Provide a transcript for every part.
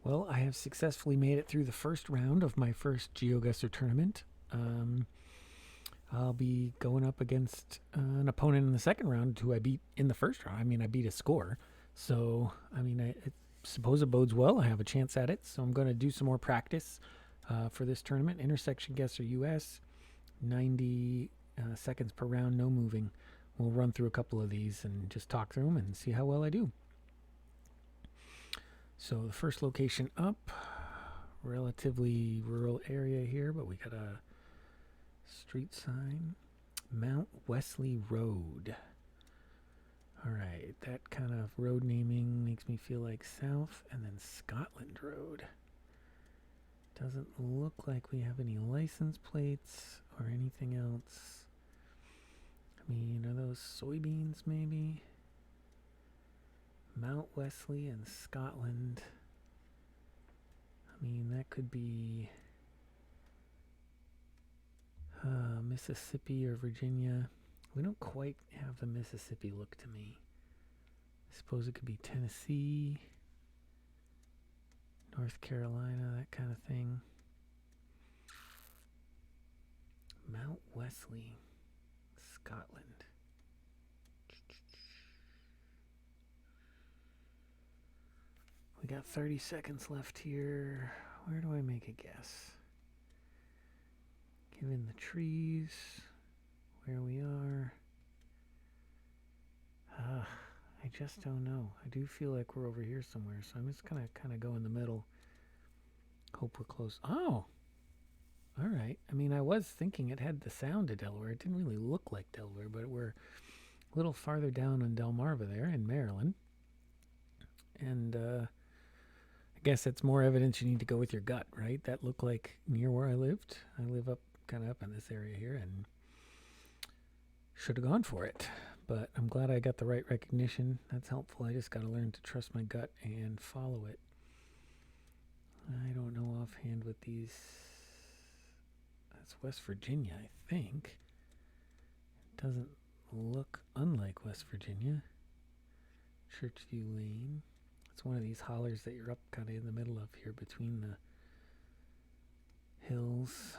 Well, I have successfully made it through the first round of my first Geoguessr tournament. Um, I'll be going up against an opponent in the second round who I beat in the first round. I mean, I beat a score. So, I suppose it bodes well. I have a chance at it. So, I'm going to do some more practice for this tournament. IntersectionGuessr US, 90 seconds per round, no moving. We'll run through a couple of these and just talk through them and see how well I do. So the first location up, relatively rural area here, but we got a street sign, Mount Wesley Road. All right, that kind of road naming makes me feel like South, and then Scotland Road. Doesn't look like we have any license plates or anything else. I mean, are those soybeans maybe? Mount Wesley and Scotland. I mean, that could be Mississippi or Virginia. We don't quite have the Mississippi look to me. I suppose it could be Tennessee, North Carolina, that kind of thing. Mount Wesley, Scotland. We got 30 seconds left here. Where do I make a guess? Given the trees, where we are. I just don't know. I do feel like we're over here somewhere, so I'm just gonna kind of go in the middle. Hope we're close. Oh, all right. I mean, I was thinking it had the sound of Delaware. It didn't really look like Delaware, but we're a little farther down on Delmarva there in Maryland. And I guess it's more evidence you need to go with your gut, right? That looked like near where I lived. I live kind of up in this area here, and should have gone for it. But I'm glad I got the right recognition. That's helpful. I just got to learn to trust my gut and follow it. I don't know offhand what these. That's West Virginia, I think. It doesn't look unlike West Virginia. Churchview Lane. It's one of these hollers that you're up kind of in the middle of here between the hills.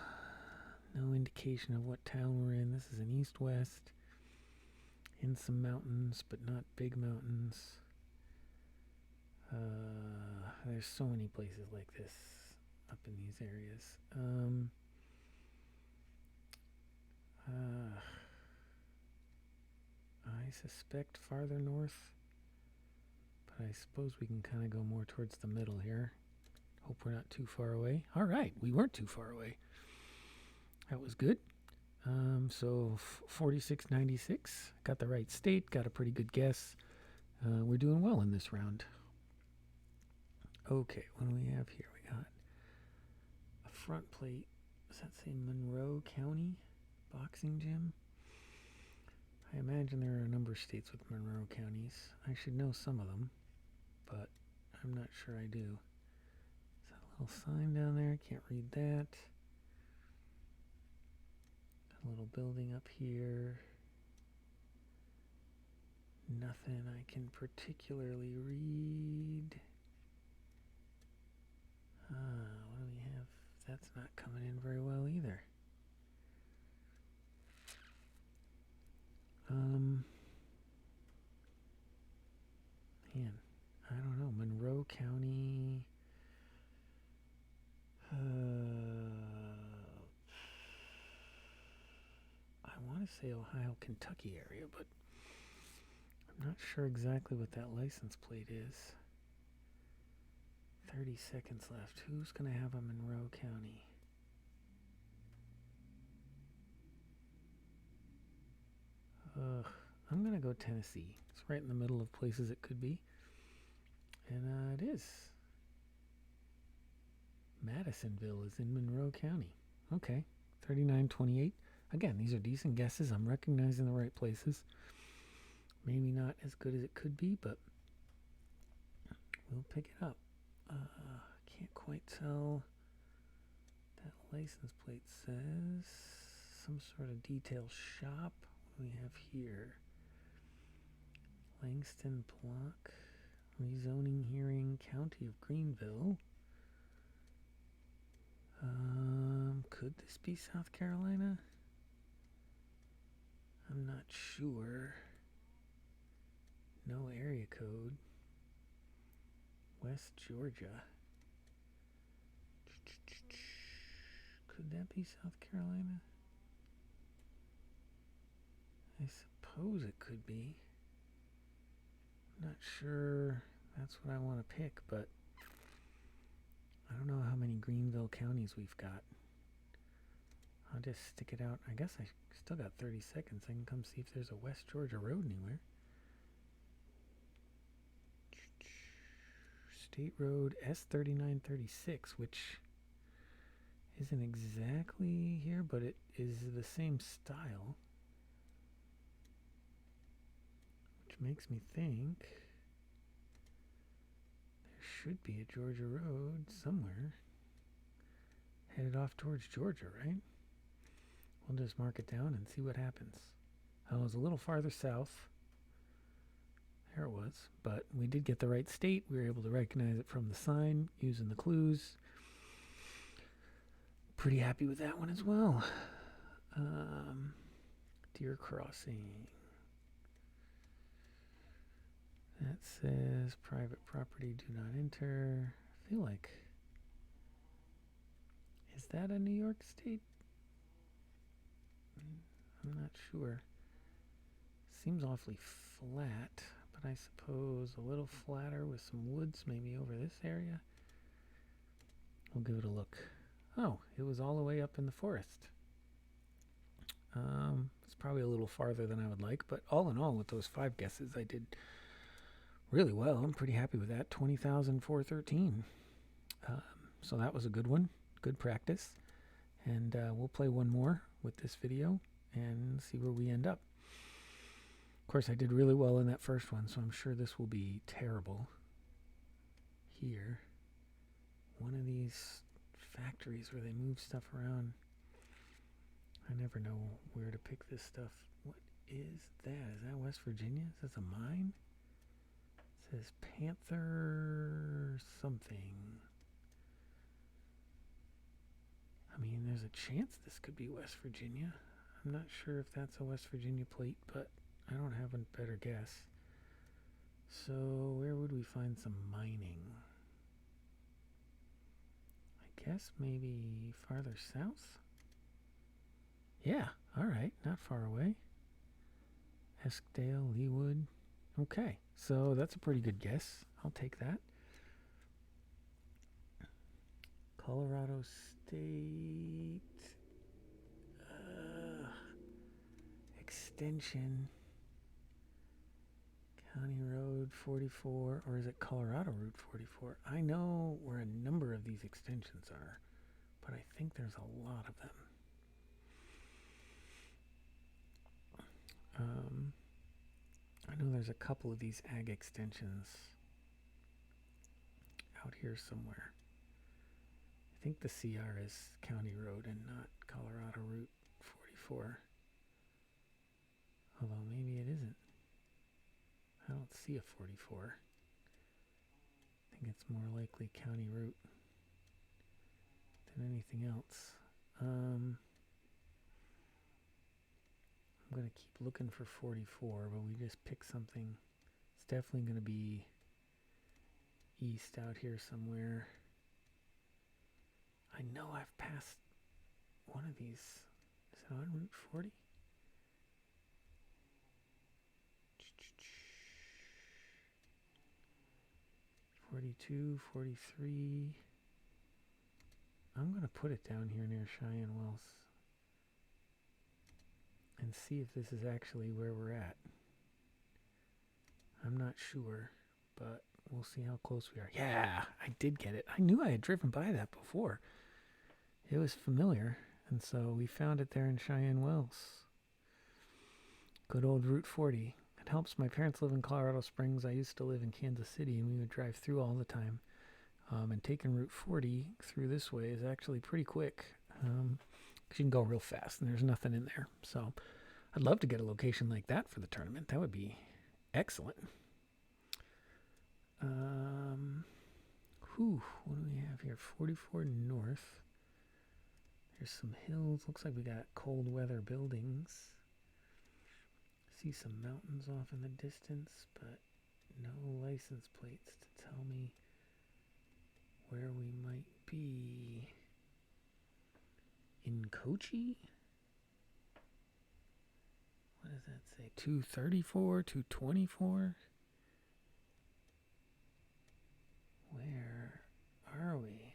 No indication of what town we're in. This is an east-west. In some mountains, but not big mountains. There's so many places like this up in these areas. I suspect farther north, but I suppose we can kind of go more towards the middle here. Hope we're not too far away. All right, we weren't too far away. That was good. So 4696, got the right state, got a pretty good guess. We're doing well in this round. Okay, what do we have here? We got a front plate. Does that say Monroe County Boxing Gym? I imagine there are a number of states with Monroe counties. I should know some of them, but I'm not sure I do. Is that a little sign down there? Can't read that. A little building up here. Nothing I can particularly read. What do we have? That's not coming in very well either. Man, I don't know. Monroe County. I want to say Ohio, Kentucky area, but I'm not sure exactly what that license plate is. 30 seconds left. Who's going to have a Monroe County? I'm going to go Tennessee. It's right in the middle of places it could be. And it is. Madisonville is in Monroe County. Okay, 3928. Again, these are decent guesses. I'm recognizing the right places. Maybe not as good as it could be, but we'll pick it up. Can't quite tell. That license plate says some sort of detail shop. What do we have here? Langston Block, rezoning hearing, County of Greenville. Could this be South Carolina? I'm not sure. No area code. West Georgia. Could that be South Carolina? I suppose it could be. I'm not sure that's what I want to pick, but I don't know how many Greenville counties we've got. I'll just stick it out. I guess I still got 30 seconds. I can come see if there's a West Georgia road anywhere. State Road S3936, which isn't exactly here, but it is the same style. Which makes me think there should be a Georgia road somewhere headed off towards Georgia, right? We'll just mark it down and see what happens. I was a little farther south. There it was. But we did get the right state. We were able to recognize it from the sign using the clues. Pretty happy with that one as well. Deer Crossing. That says private property, do not enter. I feel like... Is that a New York State? I'm not sure. Seems awfully flat, but I suppose a little flatter with some woods maybe over this area. We'll give it a look. Oh, it was all the way up in the forest. It's probably a little farther than I would like, but all in all, with those 5 guesses, I did really well. I'm pretty happy with that. 20,413. So that was a good one. Good practice. And we'll play one more with this video and see where we end up. Of course, I did really well in that first one, so I'm sure this will be terrible. Here, one of these factories where they move stuff around. I never know where to pick this stuff. What is that? Is that West Virginia? Is this a mine? It says Panther something. I mean, there's a chance this could be West Virginia. I'm not sure if that's a West Virginia plate, but I don't have a better guess. So where would we find some mining? I guess maybe farther south? Yeah, all right, not far away. Eskdale, Leawood. Okay, so that's a pretty good guess. I'll take that. Colorado State Extension County Road 44, or is it Colorado Route 44? I know where a number of these extensions are, but I think there's a lot of them. I know there's a couple of these ag extensions out here somewhere. I think the CR is County Road and not Colorado Route 44. Although maybe it isn't. I don't see a 44. I think it's more likely County Route than anything else. I'm going to keep looking for 44, but we just pick something. It's definitely going to be east out here somewhere. I know I've passed one of these. Is it on Route 40? '42, 43. I'm going to put it down here near Cheyenne Wells and see if this is actually where we're at. I'm not sure, but we'll see how close we are. Yeah, I did get it. I knew I had driven by that before. It was familiar, and so we found it there in Cheyenne Wells. Good old Route 40. It helps. My parents live in Colorado Springs. I used to live in Kansas City, and we would drive through all the time. And taking Route 40 through this way is actually pretty quick. Because you can go real fast, and there's nothing in there. So I'd love to get a location like that for the tournament. That would be excellent. What do we have here? 44 North. There's some hills. Looks like we got cold weather buildings. See some mountains off in the distance, but no license plates to tell me where we might be. In Kochi? What does that say? 234, 224? Where are we?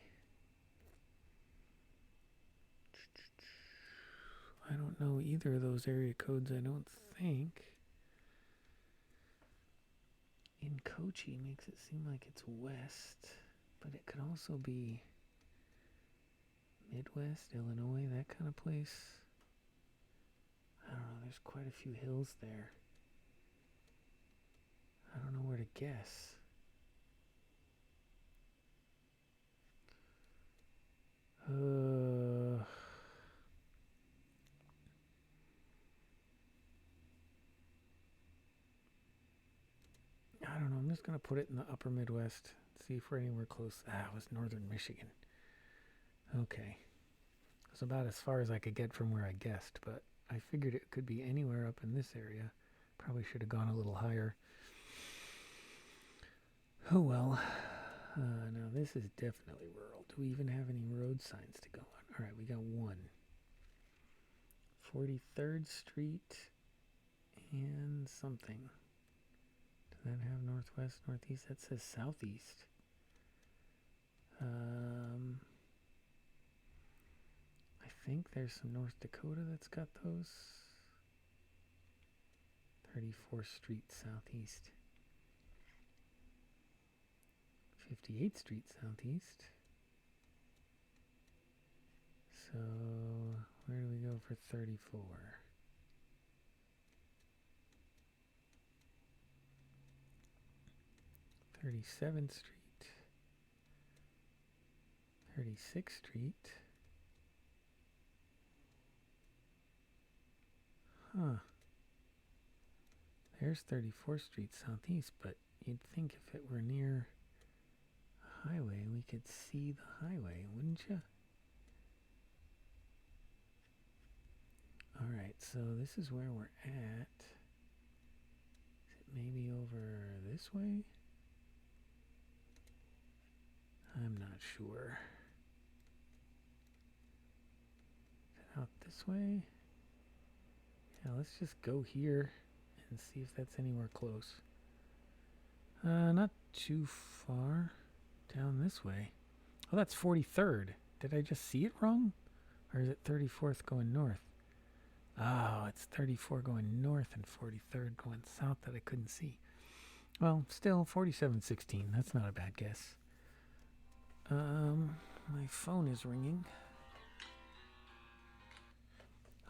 I don't know either of those area codes, I don't think. In Kochi makes it seem like it's west, but it could also be Midwest, Illinois, that kind of place. I don't know, there's quite a few hills there. I don't know where to guess. I don't know, I'm just going to put it in the upper Midwest. See if we're anywhere close. It was northern Michigan. Okay. It's about as far as I could get from where I guessed, but I figured it could be anywhere up in this area. Probably should have gone a little higher. Oh well. Now this is definitely rural. Do we even have any road signs to go on? All right, we got one. 43rd Street and something. Does that have northwest, northeast? That says southeast. I think there's some North Dakota that's got those. 34th Street southeast. 58th Street southeast. So where do we go for 34? 37th Street. 36th Street. Huh. There's 34th Street southeast, but you'd think if it were near a highway, we could see the highway, wouldn't you? Alright, so this is where we're at. Is it maybe over this way? I'm not sure. Is it out this way? Yeah, let's just go here and see if that's anywhere close. Not too far down this way. Oh, that's 43rd. Did I just see it wrong? Or is it 34th going north? Oh, it's 34 going north and 43rd going south that I couldn't see. Well, still 4716. That's not a bad guess. My phone is ringing.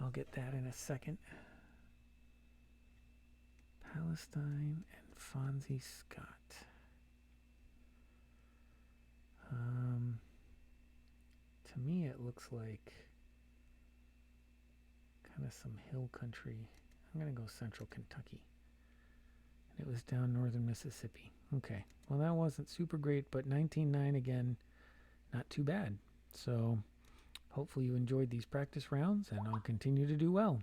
I'll get that in a second. Palestine and Fonzie Scott. To me it looks like kind of some hill country. I'm going to go central Kentucky. And it was down northern Mississippi. Okay, well that wasn't super great, but 19.9 again, not too bad. So hopefully you enjoyed these practice rounds and I'll continue to do well.